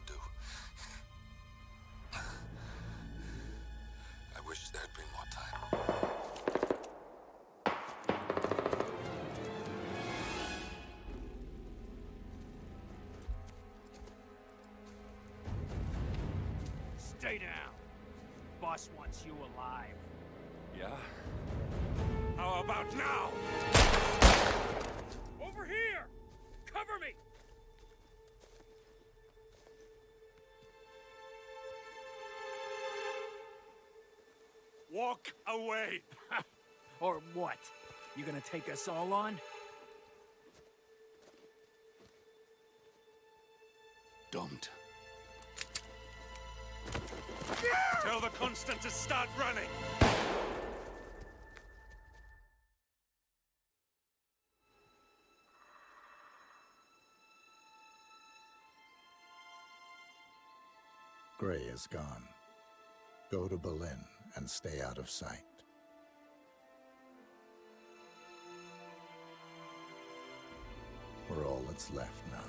do. I wish there'd been more time. Stay down. Boss wants you alive. Yeah? How about now? Over here! Cover me! Walk away! Or what? You gonna take us all on? Don't. Tell the Constant to start running! Gray is gone. Go to Berlin and stay out of sight. We're all that's left now.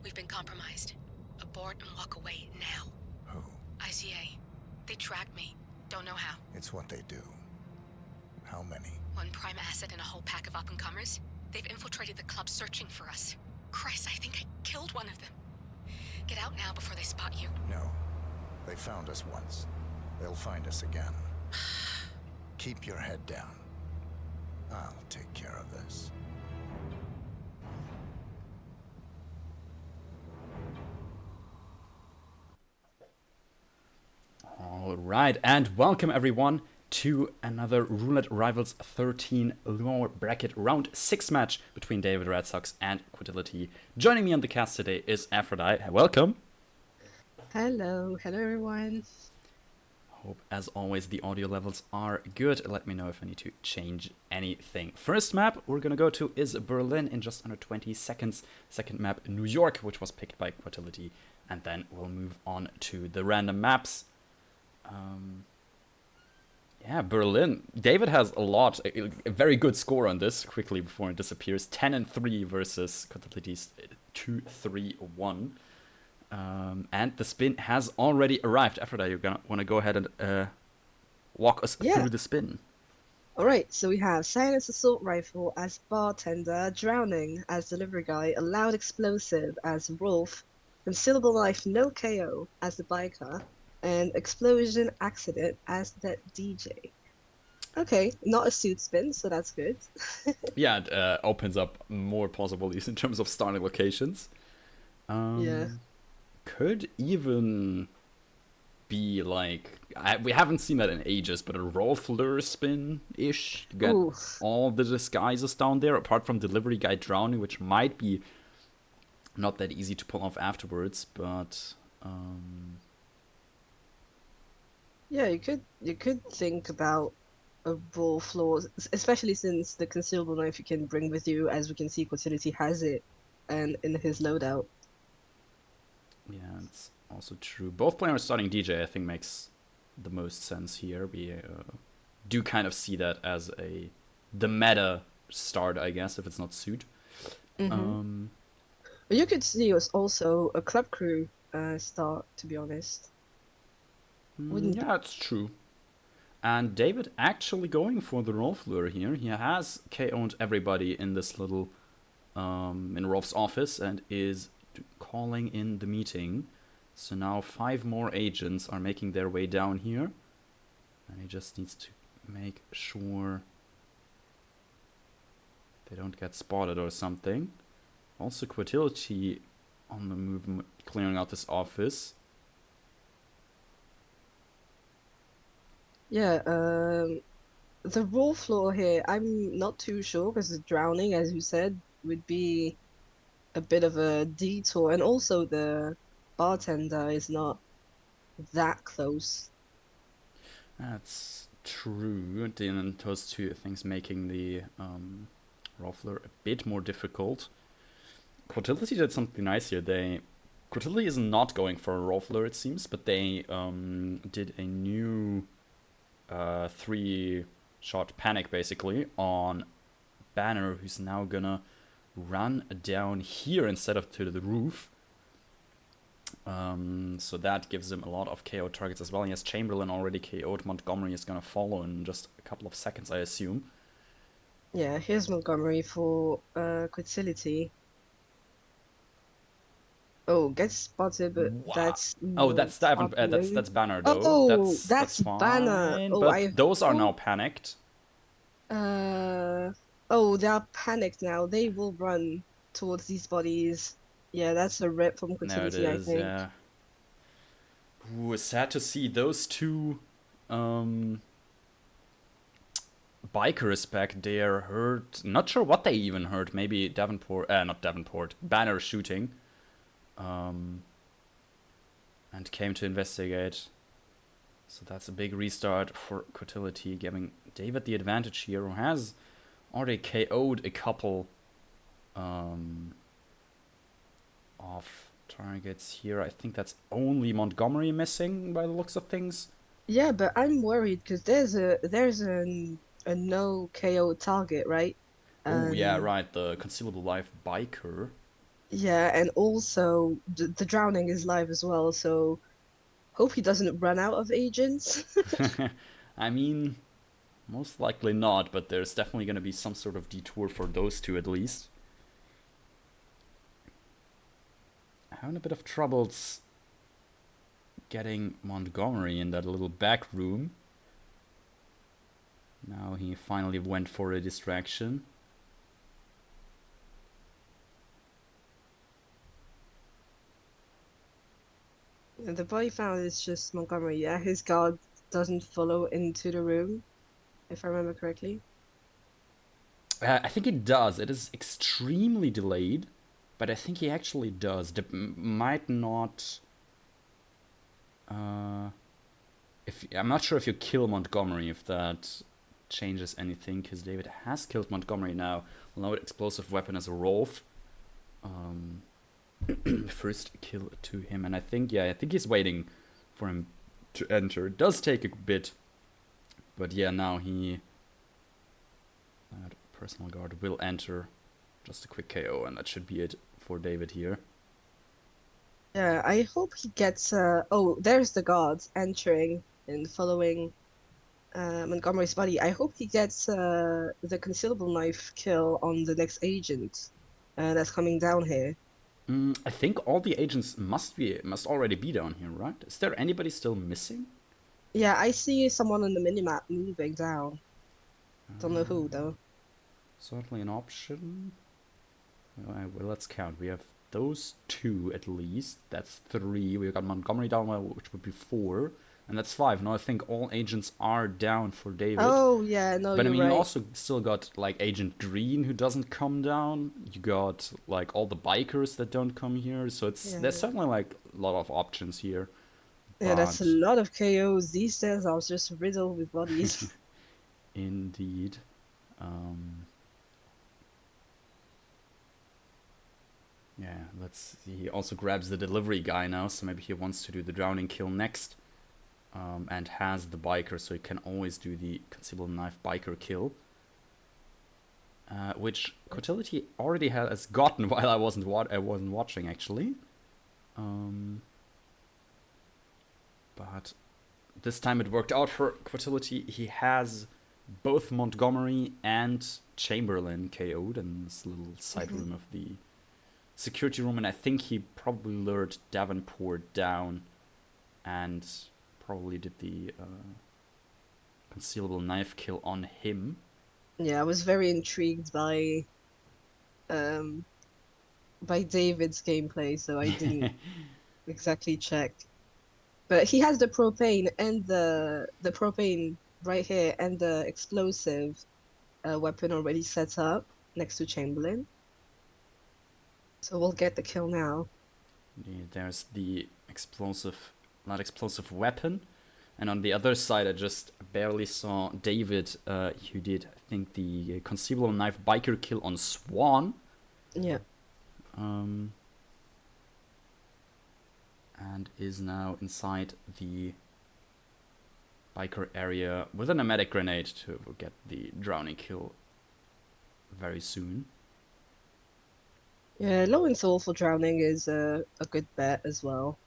We've been compromised. Abort and walk away now. Who? ICA. They tracked me. Don't know how. It's what they do. How many? One prime asset and a whole pack of up-and-comers. They've infiltrated the club searching for us. Christ, I think I killed one of them. Get out now before they spot you. No. They found us once. They'll find us again. Keep your head down. I'll take care of this. All right, and welcome everyone to another Roulette Rivals 13 lower bracket round 6 match between davidredsox and quatilyti. Joining me on the cast today is aphrodyqe. Welcome. Hello everyone. Hope, as always, the audio levels are good. Let me know if I need to change anything. First map we're gonna go to is Berlin in just under 20 seconds. Second map, New York, which was picked by quatilyti. And then we'll move on to the random maps. Yeah, Berlin. David has a very good score on this quickly before it disappears. 10-3 versus quatility's 2-3-1. And the spin has already arrived. Aphrodyqe, you're gonna want to go ahead and walk us through the spin. Alright, so we have Silence Assault Rifle as Bartender, Drowning as Delivery Guy, a Loud Explosive as Wolf, Concealable Knife No KO as the Biker, and Explosion Accident as the DJ. Okay, not a suit spin, so that's good. Yeah, it opens up more possibilities in terms of starting locations. Yeah. Could even be like, we haven't seen that in ages, but a Rollfleur spin-ish. You get all the disguises down there, apart from Delivery Guy Drowning, which might be not that easy to pull off afterwards, but... Yeah, you could think about a roll floor, especially since the concealable knife you can bring with you, as we can see quatilyti has it, and in his loadout. Yeah, it's also true. Both players starting DJ, I think, makes the most sense here. We do kind of see that as the meta start, I guess, if it's not suit. Mm-hmm. But you could see us also a club crew start, to be honest. Yeah, it's true. And David actually going for the Rollfleur here. He has KO'd everybody in this little, in Rolf's office, and is calling in the meeting. So now 5 more agents are making their way down here. And he just needs to make sure they don't get spotted or something. Also quatilyti on the move, clearing out this office. Yeah, the roll floor here, I'm not too sure, because the Drowning, as you said, would be a bit of a detour, and also the Bartender is not that close. That's true. Then those two things making the Rollfleur a bit more difficult. Quatility did something nice here. Quatility is not going for a Rollfleur, it seems, but they did a new 3-shot panic basically on Banner, who's now gonna run down here instead of to the roof. So that gives him a lot of KO targets as well. He has Chamberlain already KO'd. Montgomery is gonna follow in just a couple of seconds, I assume. Yeah, here's Montgomery for quatilyti. Oh, gets spotted, but Wow. that's Oh, that's happening. that's Banner though. Oh, That's Banner. fine. Oh, But those are now panicked. Oh, they are panicked now. They will run towards these bodies. Yeah, that's a rip from There it quatilyti, I is. think. Yeah. Ooh, it's sad to see those two bikers back there hurt. Not sure what they even hurt. Maybe not Davenport. Banner shooting. And came to investigate. So that's a big restart for quatilyti, giving David the advantage here, who has already KO'd a couple of targets here. I think that's only Montgomery missing by the looks of things. Yeah, but I'm worried because there's a no KO target, right? Oh yeah, right, the concealable live biker. Yeah, and also the drowning is live as well, so hope he doesn't run out of agents. I mean, most likely not, but there's definitely going to be some sort of detour for those two at least. Having a bit of troubles getting Montgomery in that little back room. Now he finally went for a distraction. The body found is just Montgomery. Yeah, his guard doesn't follow into the room, if I remember correctly. I think it does. It is extremely delayed, but I think he actually does. Might not. I'm not sure if you kill Montgomery, if that changes anything, because David has killed Montgomery now. Load explosive weapon as a Rolf. First kill to him, and I think he's waiting for him to enter. It does take a bit, but yeah, now that personal guard will enter. Just a quick KO, and that should be it for David here. Yeah, I hope he gets oh, there's the guards entering and following Montgomery's body. I hope he gets the concealable knife kill on the next agent that's coming down here. I think all the agents must already be down here, right? Is there anybody still missing? Yeah, I see someone on the minimap moving down. Don't know who though. Certainly an option. Well, let's count. We have those two at least. That's 3. We've got Montgomery down, which would be 4. And that's 5. Now I think all agents are down for David. Oh, yeah, no, but I you're mean, right. you also still got, like, Agent Green, who doesn't come down. You got, like, all the bikers that don't come here. So there's certainly, like, a lot of options here. Yeah, that's a lot of KOs. These stairs are just riddled with bodies. Indeed. Yeah, let's see. He also grabs the delivery guy now, so maybe he wants to do the drowning kill next. And has the biker, so he can always do the concealable knife biker kill. Which quatilyti already has gotten while I wasn't watching, actually. But this time it worked out for quatilyti. He has both Montgomery and Chamberlain KO'd in this little side room of the security room, and I think he probably lured Davenport down and probably did the concealable knife kill on him. Yeah, I was very intrigued by David's gameplay, so I didn't exactly check. But he has the propane and the propane right here and the explosive weapon already set up next to Chamberlain. So we'll get the kill now. There's the not explosive weapon. And on the other side, I just barely saw David, who did, I think, the concealable knife biker kill on Swan. Yeah. And is now inside the biker area with a pneumatic grenade to get the drowning kill very soon. Yeah, low in soul for drowning is a good bet as well.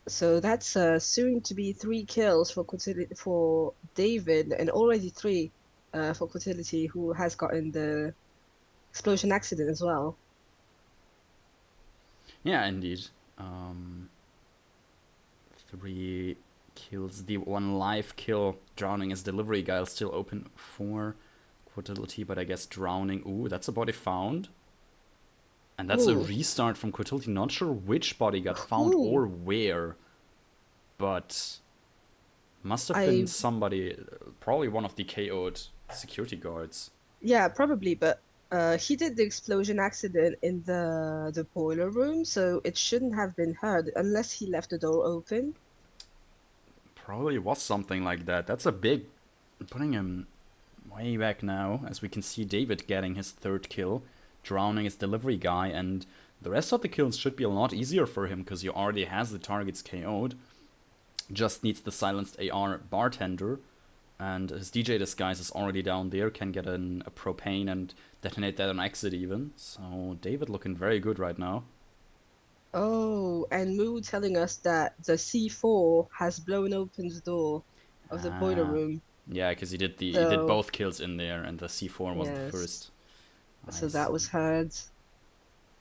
So that's soon to be 3 kills for David, and already 3 for Quatility, who has gotten the explosion accident as well. Yeah, indeed. 3 kills. The 1 live kill, drowning as delivery guy, is still open for Quatility, but I guess drowning. Ooh, that's a body found. And that's a Ooh. restart from Quatility. Not sure which body got found Ooh. or where, but must have been somebody, probably one of the KO'd security guards. Yeah, probably, but he did the explosion accident in the boiler room, so it shouldn't have been heard unless he left the door open. Probably was something like that. That's a big... Putting him way back now, as we can see David getting his 3rd kill, drowning his delivery guy, and the rest of the kills should be a lot easier for him, because he already has the targets KO'd. Just needs the silenced AR bartender, and his DJ disguise is already down there, can get a propane and detonate that on exit even. So David looking very good right now. Oh, and Moo telling us that the C4 has blown open the door of the boiler room. Yeah, because he did So, both kills in there, and the C4 was the first. So that was heard.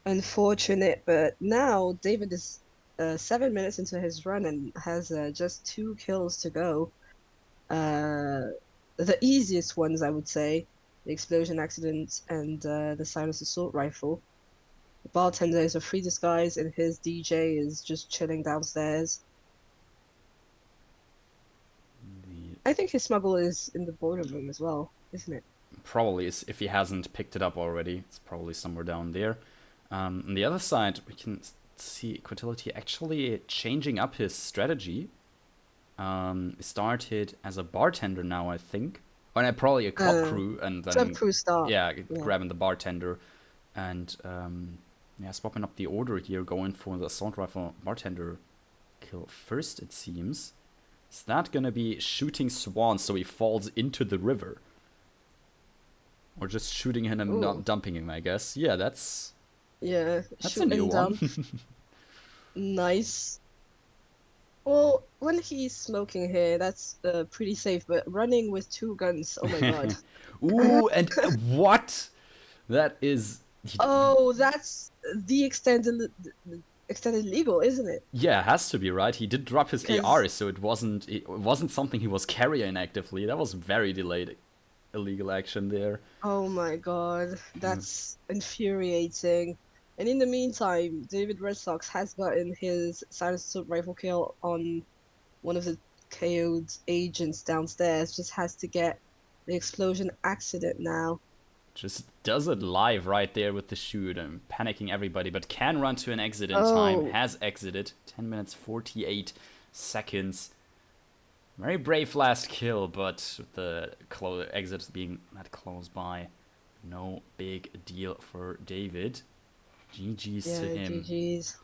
Unfortunate, but now David is 7 minutes into his run and has just 2 kills to go. The easiest ones, I would say, the explosion accident and the silenced assault rifle. The bartender is a free disguise, and his DJ is just chilling downstairs. I think his smuggle is in the boiler room as well, isn't it? Probably is, if he hasn't picked it up already. It's probably somewhere down there. On the other side, we can see Quatility actually changing up his strategy. Started as a bartender now, I think. Or probably a club crew, and then club crew start. Yeah, grabbing the bartender, and swapping up the order here, going for the assault rifle bartender kill first, it seems. Is that gonna be shooting Swan so he falls into the river? Or just shooting him and not dumping him, I guess. Yeah, that's a new one. Nice. Well, when he's smoking here, that's pretty safe, but running with 2 guns, oh my god. Ooh, and what? That is... Oh, that's the extended legal, isn't it? Yeah, it has to be, right? He did drop his AR, so it wasn't something he was carrying actively. That was very delayed illegal action there. Oh my god, that's infuriating. And in the meantime, davidredsox has gotten his silenced assault rifle kill on one of the KO'd agents downstairs. Just has to get the explosion accident now. Just does it live right there with the shoot and panicking everybody, but can run to an exit in time. Has exited. 10 minutes 48 seconds. Very brave last kill, but with the exit being that close by, no big deal for David. GG's to him. GG's.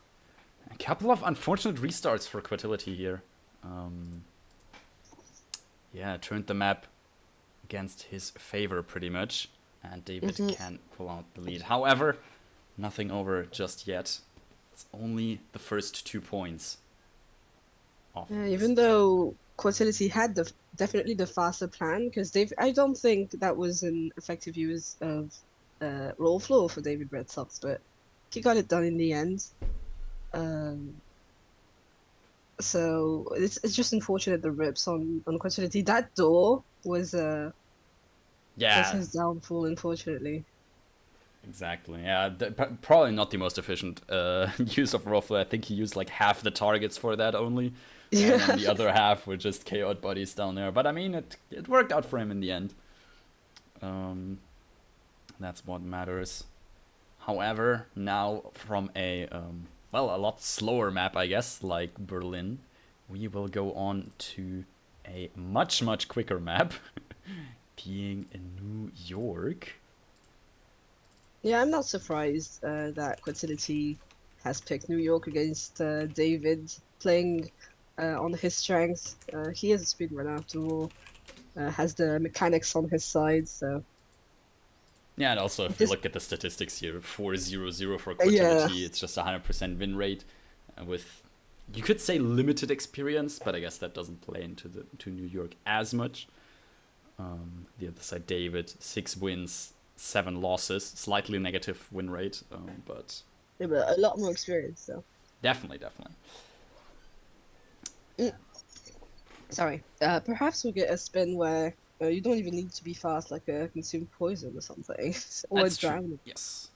A couple of unfortunate restarts for Quatility here. Turned the map against his favor pretty much, and David can pull out the lead. However, nothing over just yet. It's only the first 2 points. Even though Quatility had definitely the faster plan, because I don't think that was an effective use of roll floor for davidredsox, but he got it done in the end. So it's just unfortunate the rips on Quatility. That door was his downfall, unfortunately. Exactly. Yeah, probably not the most efficient use of roll floor. I think he used like half the targets for that only. And then the other half were just KO'd bodies down there. But I mean, it worked out for him in the end. That's what matters. However, now from a lot slower map, I guess, like Berlin, we will go on to a much quicker map, being in New York. Yeah, I'm not surprised that Quatility has picked New York against David, playing on his strengths. He is a speedrunner after all. has the mechanics on his side. So Yeah, and also if you look at the statistics here, 4-0-0 for quatilyti, it's just 100% win rate with, you could say, limited experience, but I guess that doesn't play into to New York as much. The other side, David, 6 wins, 7 losses, slightly negative win rate, but yeah, but a lot more experience, though. Definitely. Sorry. Perhaps we'll get a spin where you don't even need to be fast, like consume poison or something, or that's drown. true. Yes.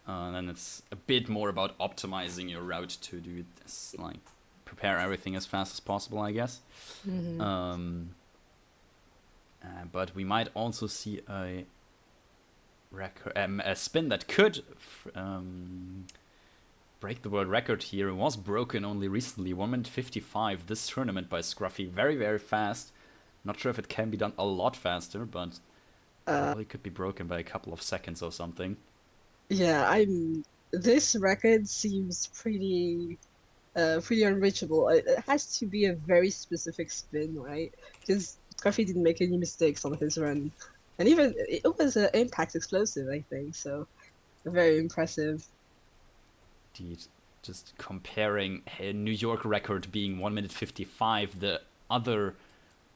And then it's a bit more about optimizing your route to do this, like prepare everything as fast as possible, I guess. Mm-hmm. But we might also see a spin that could break the world record here. It was broken only recently, 1 minute 55 this tournament by Scruffy. Very, very fast. Not sure if it can be done a lot faster, but probably could be broken by a couple of seconds or something. Yeah, this record seems pretty unreachable. It has to be a very specific spin, right? Because Scruffy didn't make any mistakes on his run. And even, it was an impact explosive, I think, so very impressive. Indeed. Just comparing a New York record being 1 minute 55, the other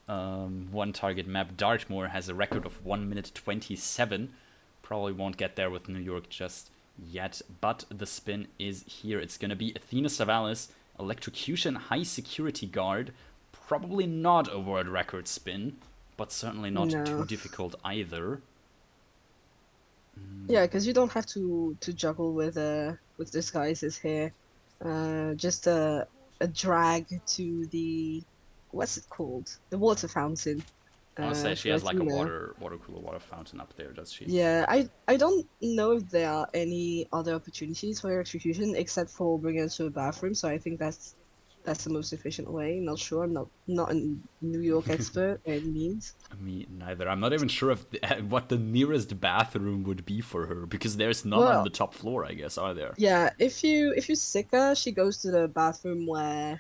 one target map, Dartmoor, has a record of 1 minute 27. Probably won't get there with New York just yet, but the spin is here. It's going to be Athena Savalas, Electrocution High Security Guard. Probably not a world record spin, but certainly not too difficult either. Yeah, because you don't have to juggle with disguises here. Just a drag to the, what's it called? The water fountain. I want to say she has like a Athena. water cooler, water fountain up there, does she? Yeah, I don't know if there are any other opportunities for execution except for bringing her to a bathroom. So I think that's the most efficient way. Not sure. I'm not a New York expert by any means. Me neither. I'm not even sure if what the nearest bathroom would be for her, because there's none on the top floor, I guess, are there? Yeah, if you sick her, she goes to the bathroom where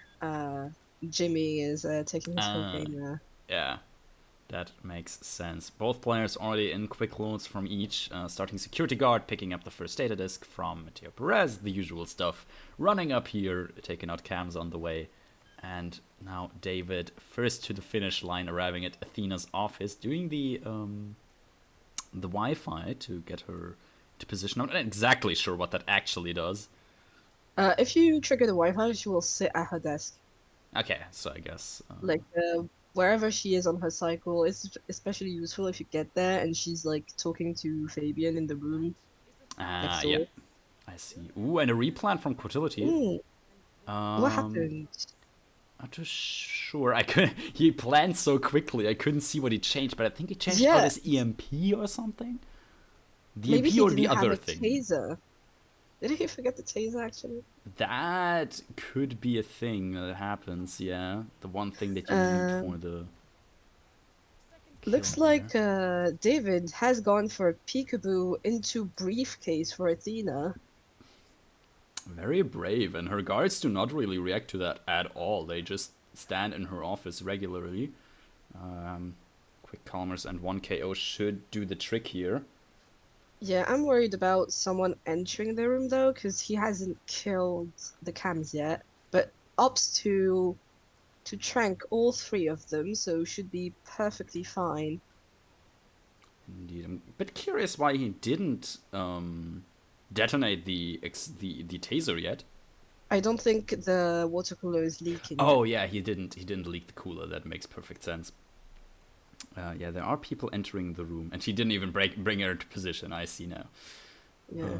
Jimmy is taking his cocaine. Yeah, that makes sense. Both players already in quick loads from each. Starting security guard, picking up the first data disk from Mateo Perez, the usual stuff. Running up here, taking out cams on the way. And now David, first to the finish line, arriving at Athena's office, doing the Wi-Fi to get her to position. I'm not exactly sure what that actually does. If you trigger the Wi-Fi, she will sit at her desk. Okay, so I guess like wherever she is on her cycle. It's especially useful if you get there and she's like talking to Fabian in the room. Yeah, I see. Ooh, and a replant from quatilyti. What happened? I'm not too sure. He planned so quickly. I couldn't see what he changed, but I think he changed out his EMP or something. The Maybe EMP he or didn't the have other a thing. Taser. Did he forget the taser actually? That could be a thing that happens. Yeah, the one thing that you need for the. Looks like David has gone for a peekaboo into briefcase for Athena. Very brave, and her guards do not really react to that at all. They just stand in her office regularly. Quick calmers and 1 KO should do the trick here. Yeah, I'm worried about someone entering the room though, because he hasn't killed the cams yet, but opts to trank all 3 of them, so should be perfectly fine. Indeed, I'm a bit curious why he didn't detonate the taser yet. I don't think the water cooler is leaking. Oh yeah, he didn't leak the cooler. That makes perfect sense. Yeah, there are people entering the room, and he didn't even bring her into position. I see now. Yeah.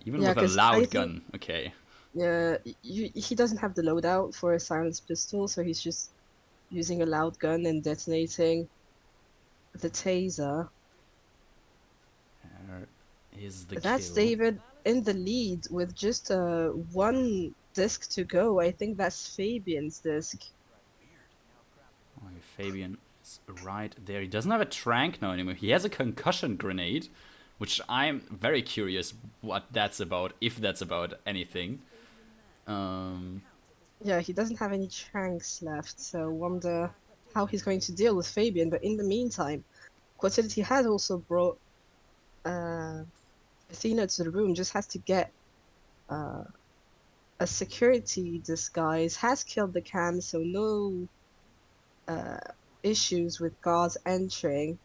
Even with a loud gun, okay. Yeah, he doesn't have the loadout for a silenced pistol, so he's just using a loud gun and detonating the taser. That's kill. David in the lead with just 1 disc to go. I think that's Fabian's disc. Oh, Fabian is right there. He doesn't have a trank now anymore. He has a concussion grenade, which I'm very curious what that's about, if that's about anything. Yeah, he doesn't have any tranks left, so wonder how he's going to deal with Fabian. But in the meantime, quatilyti has also brought uh, Athena to the room. Just has to get uh, a security disguise. Has killed the cam, so no uh, issues with guards entering.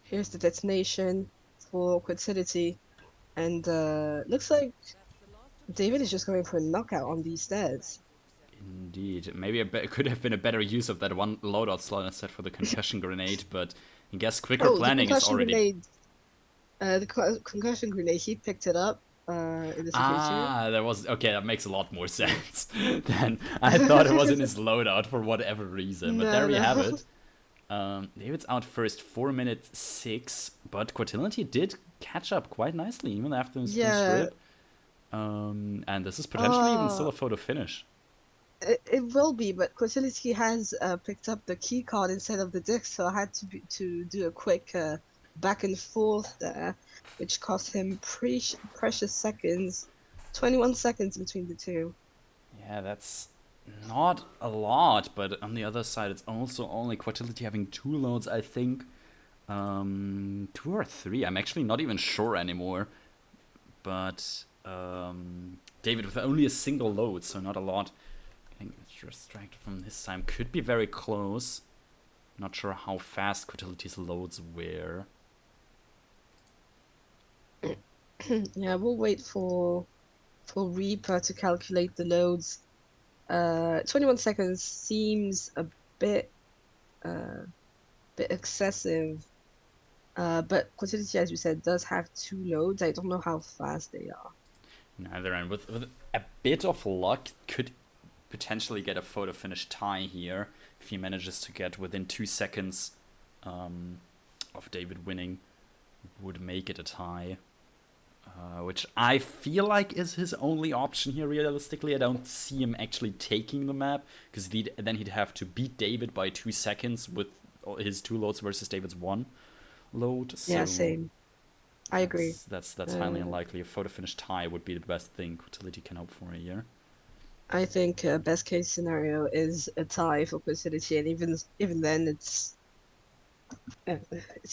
Here's the detonation for quatilyti, and looks like David is just going for a knockout on these stairs. Indeed. Maybe it could have been a better use of that one loadout slot instead for the concussion grenade, but I guess quicker planning is already... Grenade. The concussion grenade, he picked it up in the security room. Ah, there was... Okay, that makes a lot more sense than I thought it was in his loadout for whatever reason. But there we have it. David's out first, 4 minutes 6, but quatilyti did catch up quite nicely even after his first rip. And this is potentially even still a photo finish. It will be, but quatilyti has picked up the key card instead of the disc, so I had to do a quick back and forth there, which cost him precious seconds, 21 seconds between the two. Yeah, that's not a lot, but on the other side, it's also only quatilyti having 2 loads, I think. 2 or 3, I'm actually not even sure anymore. But David with only a single load, so not a lot. Getting distracted from his time could be very close. Not sure how fast quatility's loads were. Yeah, we'll wait for Reaper to calculate the loads. 21 seconds seems a bit excessive. But quatilyti, as you said, does have 2 loads. I don't know how fast they are. Neither, and with a bit of luck, could potentially get a photo finish tie here if he manages to get within 2 seconds of David winning. Would make it a tie, which I feel like is his only option here. Realistically, I don't see him actually taking the map, because then he'd have to beat David by 2 seconds with his 2 loads versus David's 1 load. So yeah, same. I agree. That's highly unlikely. A photo finish tie would be the best thing quatilyti can hope for here. I think best case scenario is a tie for quatilyti, and even then it's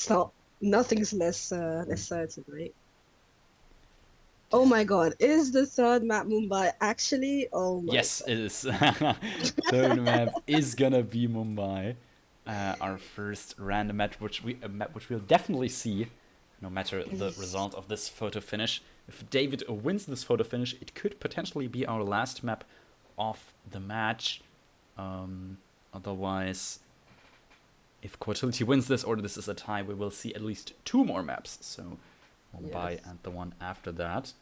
not, nothing's less certain, right? Oh my god, is the third map Mumbai actually? Oh my Yes, god. it is. Third map is gonna be Mumbai. Our first random map, which we'll definitely see, no matter the result of this photo finish. If David wins this photo finish, it could potentially be our last map of the match. Otherwise, if quatilyti wins this, or this is a tie, we will see at least 2 more maps. So Mumbai Yes. and the one after that.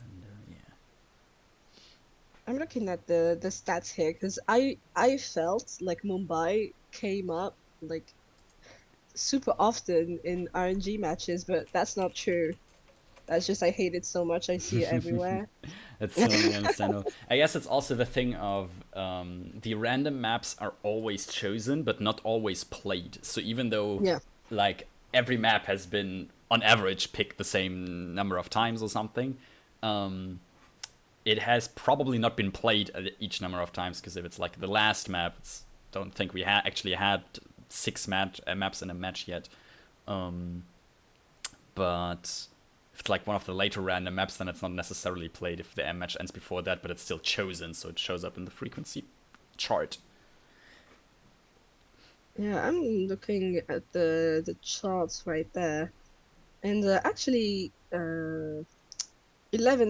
And yeah. I'm looking at the stats here because I felt like Mumbai came up like super often in RNG matches, but that's not true. That's just I hate it so much I see it everywhere. That's totally understandable. I guess it's also the thing of the random maps are always chosen, but not always played. So even though like every map has been on average picked the same number of times or something, it has probably not been played each number of times, because if it's like the last map, don't think we actually had 6 maps in a match yet. But if it's like one of the later random maps, then it's not necessarily played if the M match ends before that, but it's still chosen, so it shows up in the frequency chart. Yeah, I'm looking at the charts right there, and actually 11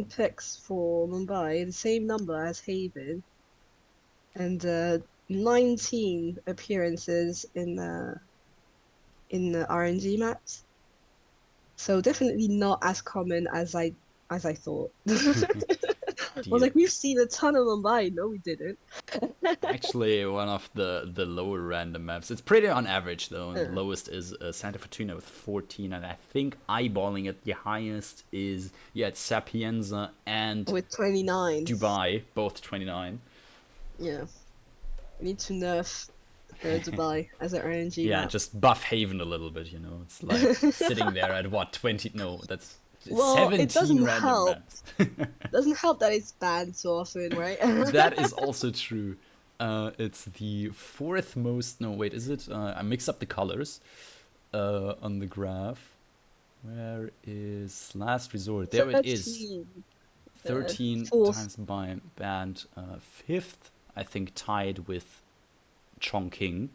picks for Mumbai, the same number as Haven, and 19 appearances in the RNG maps. So definitely not as common as I thought. I was like, we've seen a ton of Mumbai. No, we didn't. Actually, one of the lower random maps. It's pretty on average, though. The lowest is Santa Fortuna with 14, and I think eyeballing it, the highest is, it's Sapienza and with 29. Dubai, both 29. Yeah. We need to nerf Dubai as an RNG map. Just buff Haven a little bit, It's like sitting there at what, 20? No, that's Well, 17 it doesn't random help. maps. Doesn't help that it's banned so often, right? That is also true. It's the fourth most. No, wait, is it? I mixed up the colors on the graph. Where is Last Resort? There it is. 13 fourth. times by banned. Fifth, I think, tied with Chongqing.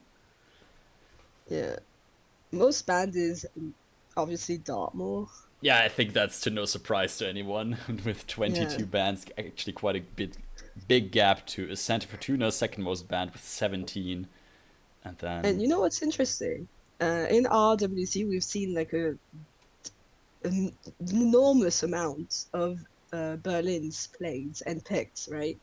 Yeah. Most banned is obviously Dartmoor. Yeah, I think that's to no surprise to anyone. With 22 Yeah. bans, actually quite a big gap to Santa Fortuna, second most banned with 17. And then... And you know what's interesting? In RWC, we've seen like an enormous amount of Berlin's played and picked, right?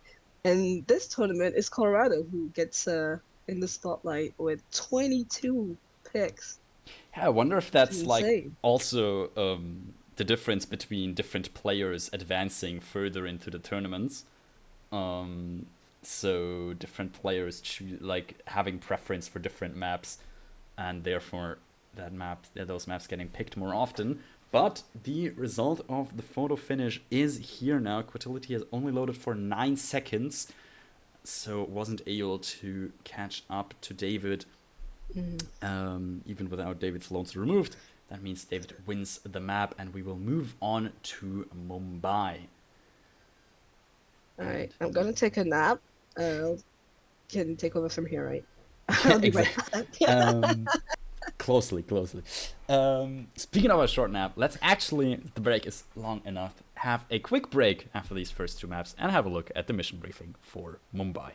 And this tournament is Colorado who gets in the spotlight with 22 picks. Yeah, I wonder if that's like insane. also the difference between different players advancing further into the tournaments. So different players like having preference for different maps, and therefore those maps getting picked more often. But the result of the photo finish is here now. Quatilyti has only loaded for 9 seconds, so wasn't able to catch up to David. Even without David's loans removed. That means David wins the map, and we will move on to Mumbai. Alright, I'm gonna take a nap. Can take over from here, right? I'll be right back. Closely. Speaking of a short nap, let's actually, the break is long enough, have a quick break after these first 2 maps and have a look at the mission briefing for Mumbai.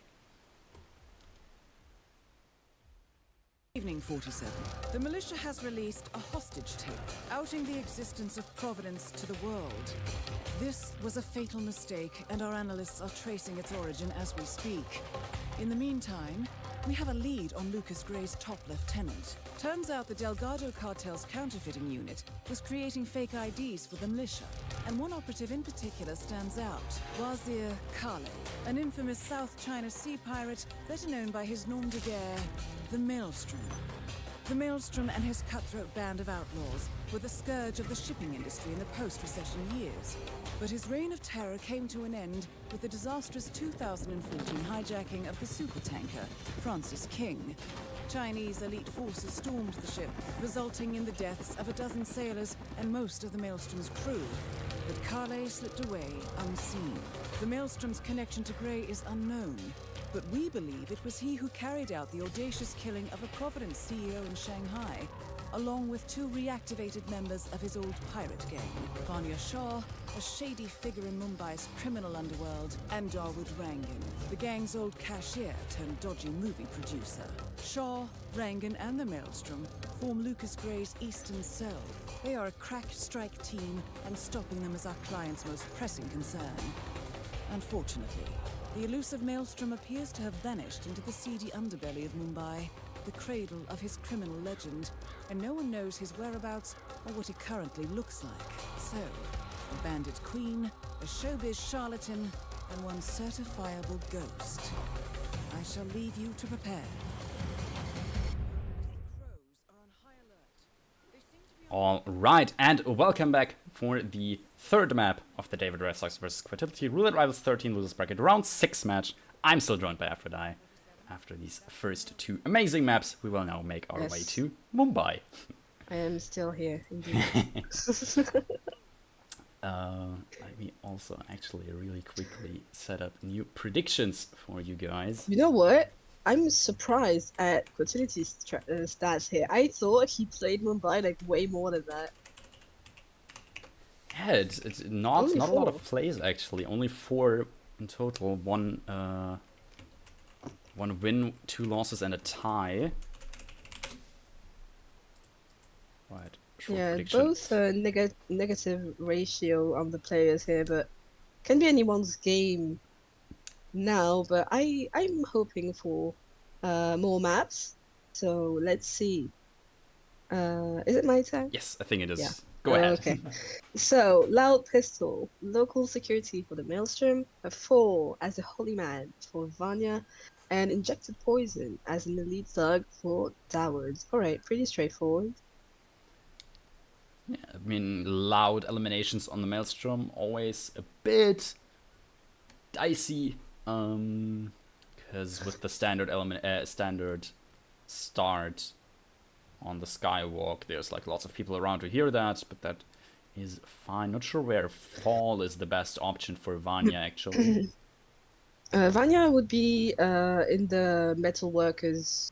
Evening 47. The militia has released a hostage tape, outing the existence of Providence to the world. This was a fatal mistake, and our analysts are tracing its origin as we speak. In the meantime, we have a lead on Lucas Gray's top lieutenant. Turns out the Delgado cartel's counterfeiting unit was creating fake IDs for the militia, and one operative in particular stands out, Wazir Kale, an infamous South China Sea pirate better known by his nom de guerre, the Maelstrom. The Maelstrom and his cutthroat band of outlaws were the scourge of the shipping industry in the post-recession years. But his reign of terror came to an end with the disastrous 2014 hijacking of the supertanker, Francis King. Chinese elite forces stormed the ship, resulting in the deaths of a dozen sailors and most of the Maelstrom's crew. But Kale slipped away unseen. The Maelstrom's connection to Gray is unknown, but we believe it was he who carried out the audacious killing of a Providence CEO in Shanghai, along with 2 reactivated members of his old pirate gang, Vanya Shah, a shady figure in Mumbai's criminal underworld, and Dawood Rangan, the gang's old cashier turned dodgy movie producer. Shah, Rangan, and the Maelstrom form Lucas Gray's Eastern Cell. They are a crack strike team, and stopping them is our client's most pressing concern. Unfortunately, the elusive Maelstrom appears to have vanished into the seedy underbelly of Mumbai, the cradle of his criminal legend, and no one knows his whereabouts or what he currently looks like. So, a bandit queen, a showbiz charlatan, and one certifiable ghost. I shall leave you to prepare. All right, and welcome back for the third map of the David Red Sox vs. Quatilyti Roulette Rivals 13 losers bracket round 6 match. I'm still joined by aphrodyqe. After these first 2 amazing maps, we will now make our way to Mumbai. I am still here, indeed. Let me also actually really quickly set up new predictions for you guys. You know what? I'm surprised at Quatility's stats here. I thought he played Mumbai like way more than that. Yeah, it's not a lot of plays actually. Only 4 in total. One win, 2 losses, and a tie. Right. Yeah, prediction. both negative ratio on the players here, but can be anyone's game now. But I'm hoping for more maps. So let's see. Is it my turn? Yes, I think it is. Yeah. Go ahead. Okay. So, Loud Pistol, local security for the Maelstrom, a 4 as a Holy Man for Vanya, and Injected Poison as an elite thug for Dawood. Alright, pretty straightforward. I mean, loud eliminations on the Maelstrom, always a bit dicey. Because with the standard start on the Skywalk, there's like lots of people around to hear that, but that is fine. Not sure where Fall is the best option for Vanya, actually. Vanya would be in the metalworkers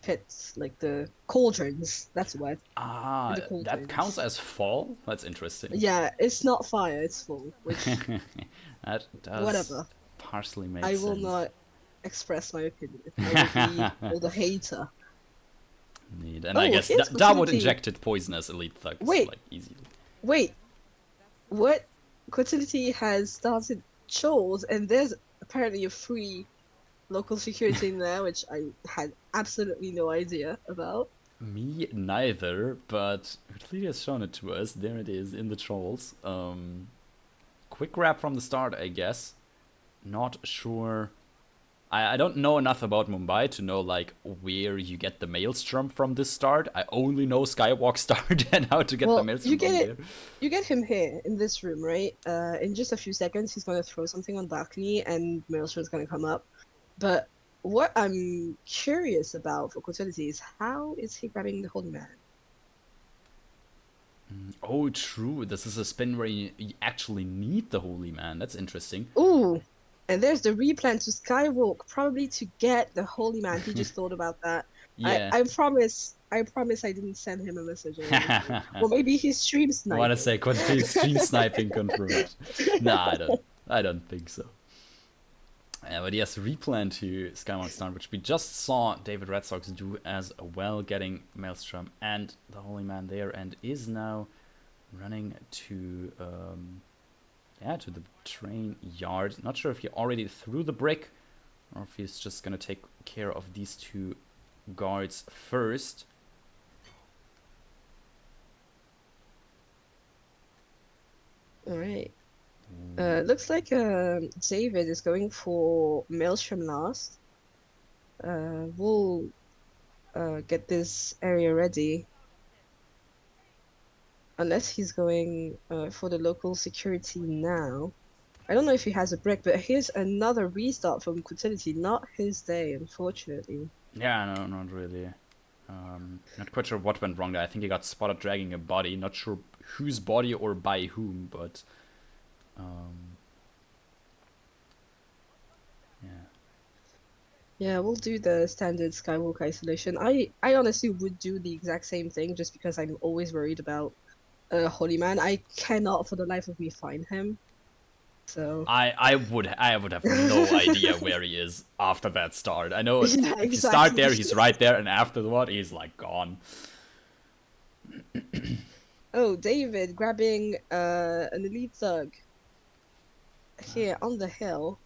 pits, like the cauldrons. That's what. Ah, The that counts cauldrons. as Fall? That's interesting. Yeah, it's not fire, it's full. Which That does whatever. partially make I sense. will not express my opinion. I will be called a hater. Indeed. And Oh, I guess here's Dawood quatilyti. injected poison as elite thugs, Wait. like, easily. Wait, what? Quatility has started chores, and there's apparently a free local security in there, which I had absolutely no idea about. Me neither, but Utility has shown it to us. There it is in the trolls. Quick grab from the start, I guess. Not sure. I don't know enough about Mumbai to know like where you get the Maelstrom from this start. I only know Skywalk start and how to get the Maelstrom you get from it. there. You get him here in this room, right? In just a few seconds, he's gonna throw something on balcony, and Maelstrom's gonna come up. But what I'm curious about for Quatility is how is he grabbing the Holy Man? Oh, true. This is a spin where you actually need the Holy Man. That's interesting. Ooh, and there's the replan to Skywalk, probably to get the Holy Man. He just thought about that. Yeah. I promise I didn't send him a message. Or anything. Or maybe he's stream I sniping. want to say quantity stream sniping confirmed. Nah, I don't think so. But yes, replan to Skywalk Start, which we just saw David Red Sox do as well, getting Maelstrom and the Holy Man there, and is now running to to the train yard. Not sure if he already threw the brick or if he's just gonna take care of these two guards first. All right. Looks like David is going for Maelstrom last. We'll get this area ready. Unless he's going for the local security now. I don't know if he has a brick, but here's another restart from Quatility. Not his day, unfortunately. Yeah, no, not really. Not quite sure what went wrong there. I think he got spotted dragging a body. Not sure whose body or by whom, but yeah. Yeah, we'll do the standard Skywalk isolation. I honestly would do the exact same thing just because I'm always worried about Holy Man. I cannot for the life of me find him. So I would have no idea where he is after that start. I know Yeah, if you start there, exactly. he's right there, and afterward, he's like gone. Oh, David grabbing an elite thug here on the hill.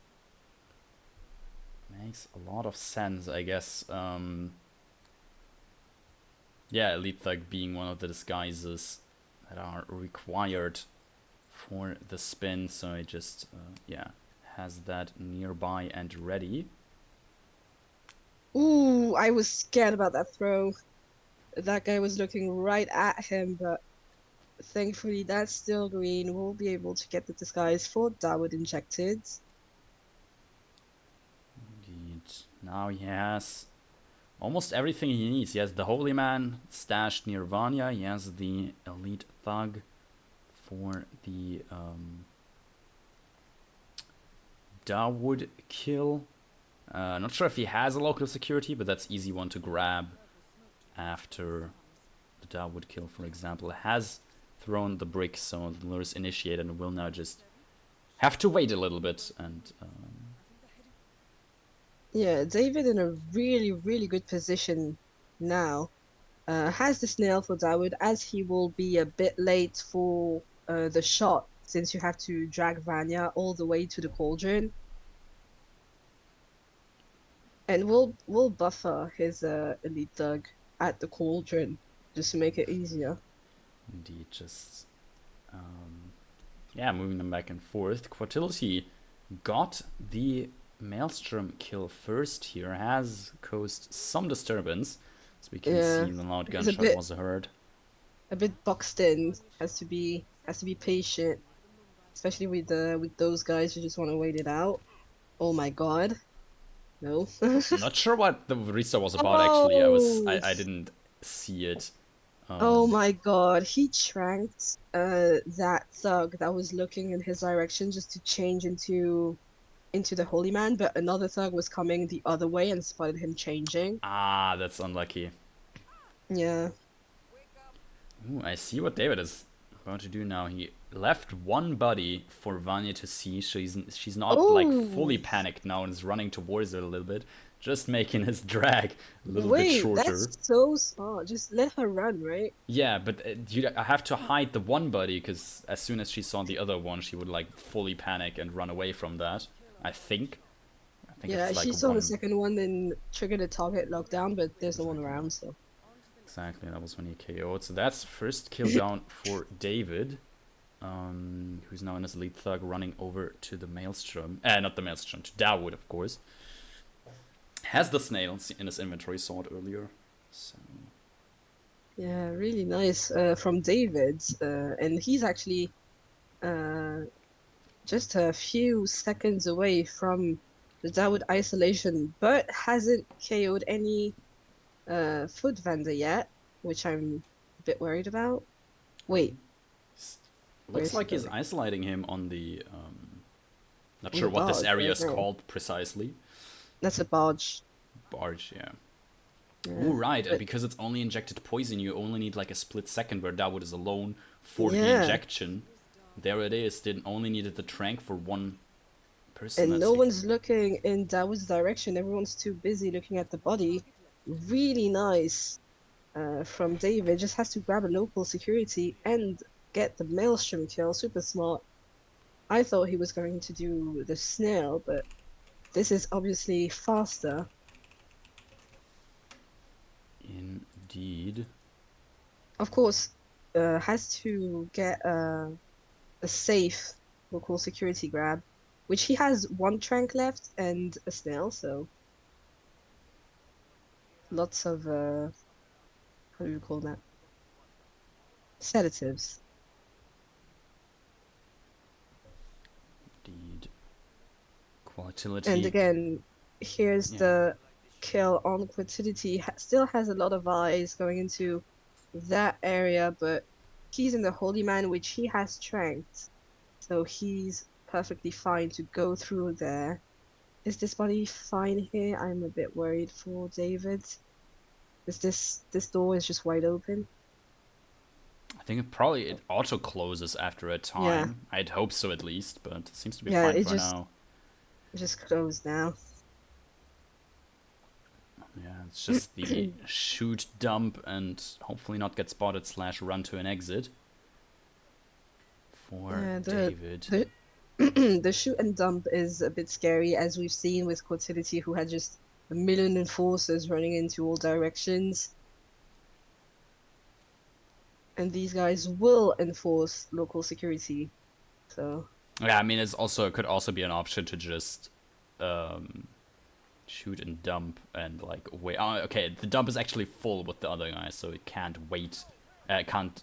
Makes a lot of sense, I guess. Yeah, elite thug being one of the disguises that are required for the spin, so it just has that nearby and ready. Ooh, I was scared about that throw. That guy was looking right at him, but thankfully that's still green. We'll be able to get the disguise for Dawood injected. Indeed. Now he has almost everything he needs. He has the Holy Man stashed near Vanya. He has the elite thug for the Dawood kill. Not sure if he has a local security, but that's easy one to grab after the Dawood kill, for example. Has thrown the brick, so the lure is initiated and will now just have to wait a little bit. And Yeah, David in a really, really good position now. Has the snail for Dawood, as he will be a bit late for the shot, since you have to drag Vanya all the way to the cauldron. And we'll buffer his elite thug at the cauldron just to make it easier. indeed, just moving them back and forth. Quatility got the Maelstrom kill first here, has caused some disturbance, as we can Yeah, see the loud it's a gunshot bit- was heard. a bit boxed in. Has to be patient, especially with those guys who just want to wait it out. Oh my god, no. Not sure what the restart was about actually. Oh, I didn't see it. oh my god, he tranked that thug that was looking in his direction just to change into the holy man, but another thug was coming the other way and spotted him changing. Ah, that's unlucky. Yeah. Ooh, I see what David is about to do now. He left one body for Vanya to see. She's not like fully Oh, panicked now and is running towards her a little bit, just making his drag a little bit wait, shorter. that's so smart. Just let her run, right? Yeah, but I have to hide the one body because as soon as she saw the other one, she would like fully panic and run away from that. I think. I think Yeah, it's like she saw the one. second one, then triggered a target lockdown, but there's no one around, so. Exactly, that was when he KO'd. So that's first kill down for David, who's now in his lead thug running over to the Maelstrom. Not the Maelstrom, to Dawood, of course. Has the snail in his inventory, saw it earlier. So Yeah, really nice from David, and he's actually uh, just a few seconds away from the Dawood isolation, but hasn't KO'd any food vendor yet, which I'm a bit worried about. Wait, looks where's he like he's going? isolating him on the. Not On sure the what this barge, area right? is No, called precisely. that's a barge. Barge, yeah. Yeah, Oh, right, and but because it's only injected poison, you only need like a split second where Dawood is alone for the yeah, injection. There it is. Didn't only needed the trank for one person. and That's no one's looking in Dawood's direction. Everyone's too busy looking at the body. Really nice from David. Just has to grab a local security and get the Maelstrom kill. Super smart. I thought he was going to do the snail, but this is obviously faster. indeed. Of course, has to get a safe local security grab, which he has one trank left and a snail, so lots of how do you call that? Sedatives. Indeed. And Quatility. again, here's Yeah. the kill on quatilyti. Still has a lot of eyes going into that area, but he's in the holy man, which he has strength, so he's perfectly fine to go through there. Is this body fine here? I'm a bit worried for David. Is this door is just wide open? I think it auto closes after a Yeah, time. I'd hope so at least, but it seems to be yeah, fine it for now. just closed now. Yeah, it's just the shoot, dump, and hopefully not get spotted / run to an exit for Yeah, David. the the shoot and dump is a bit scary, as we've seen with quatilyti, who had just a million enforcers running into all directions. And these guys will enforce local security. So Yeah, I mean, it could also be an option to just shoot and dump and like wait. Oh, okay, the dump is actually full with the other guy, so it can't wait. Can't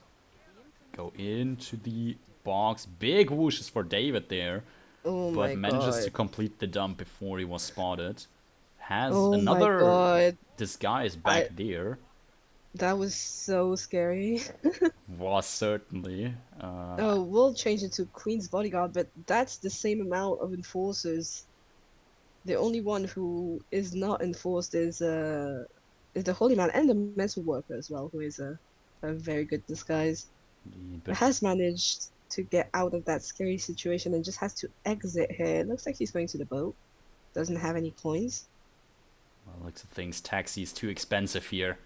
go into the box. Big whooshes for David there, oh but my manages to god. complete the dump before he was spotted. Has Oh my another god. disguise I back there. That was so scary. Was certainly. Oh, we'll change it to Queen's Bodyguard, but that's the same amount of enforcers. The only one who is not enforced is the Holy Man and the Metal Worker as well, who is a very good disguise. But But has managed to get out of that scary situation and just has to exit here. It looks like he's going to the boat. Doesn't have any coins. well, looks of things, taxi's too expensive here.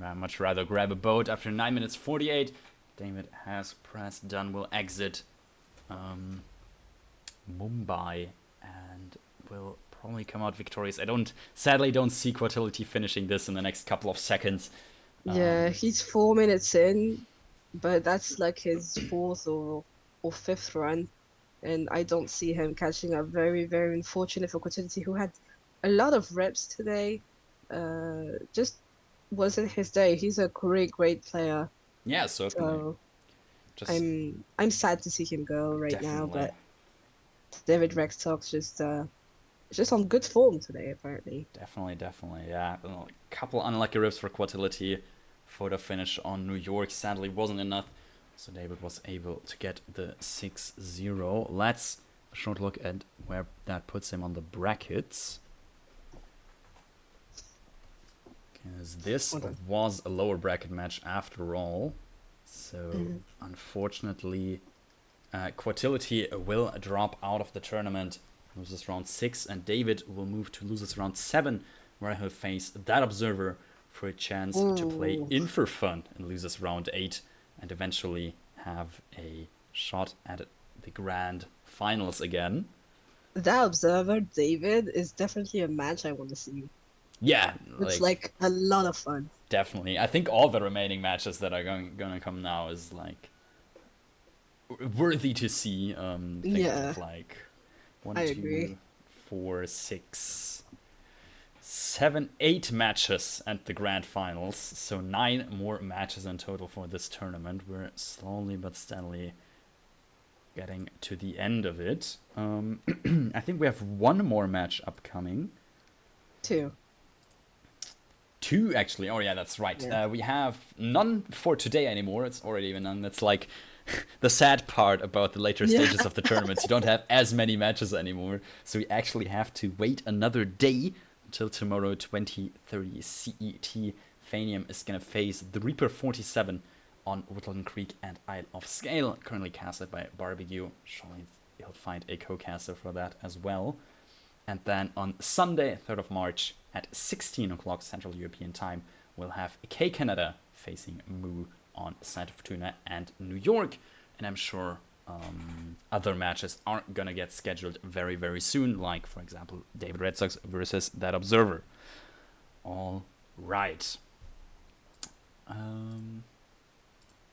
I'd much rather grab a boat after 9 minutes 48. David has pressed done, will exit Mumbai and will probably come out victorious. Sadly don't see quatilyti finishing this in the next couple of seconds. Yeah, he's 4 minutes in, but that's like his fourth or fifth run, and I don't see him catching up. Very, very unfortunate for quatilyti, who had a lot of reps today. Just wasn't his day. He's a great, great player. Yeah, certainly. So Just I'm sad to see him go right now, definitely. but David Rex talks just on good form today, apparently. Definitely. Yeah, a couple unlucky rips for quatilyti. Photo finish on New York sadly wasn't enough, so David was able to get the 6-0. Let's a short look at where that puts him on the brackets. Because this was a lower bracket match after all. So, unfortunately, quatilyti will drop out of the tournament, loses round 6, and David will move to loses round 7, where he'll face that observer for a chance to play in for fun and loses round 8, and eventually have a shot at the grand finals again. That Observer David is definitely a match I want to see. Yeah, It's like a lot of fun. definitely. I think all the remaining matches that are gonna come now is like worthy to see. Think of like 1, I 2, agree. 4, 6, 7, 8 matches at the grand finals. So 9 more matches in total for this tournament. We're slowly but steadily getting to the end of it. I think we have one more match upcoming. 2. 2 actually. Oh yeah, that's right. Yeah. We have none for today anymore. It's already even none. That's like the sad part about the later stages of the tournaments. You don't have as many matches anymore, so we actually have to wait another day until tomorrow, 20:30 CET. Fanium is gonna face the Reaper 47 on Woodland Creek and Isle of Scale, currently casted by Barbecue. Surely he'll find a co-caster for that as well. And then on Sunday, 3rd of March, at 16 o'clock Central European Time, we'll have K Canada facing Moo on Side of Fortuna and New York. And I'm sure other matches aren't going to get scheduled very, very soon, like, for example, David Red Sox versus That Observer. All right.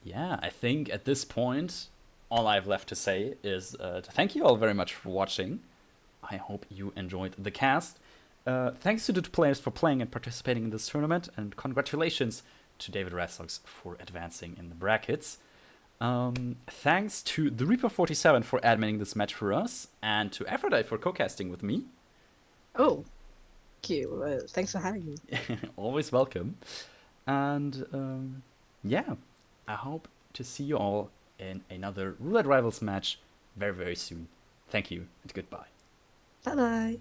Yeah, I think at this point, all I have left to say is to thank you all very much for watching. I hope you enjoyed the cast. Thanks to the 2 players for playing and participating in this tournament, and congratulations to David Radsox for advancing in the brackets. Thanks to the Reaper 47 for adminning this match for us, and to aphrodyqe for co-casting with me. Oh, thank you. Thanks for having me. Always welcome. And yeah, I hope to see you all in another Roulette Rivals match very, very soon. Thank you, and goodbye. Bye-bye.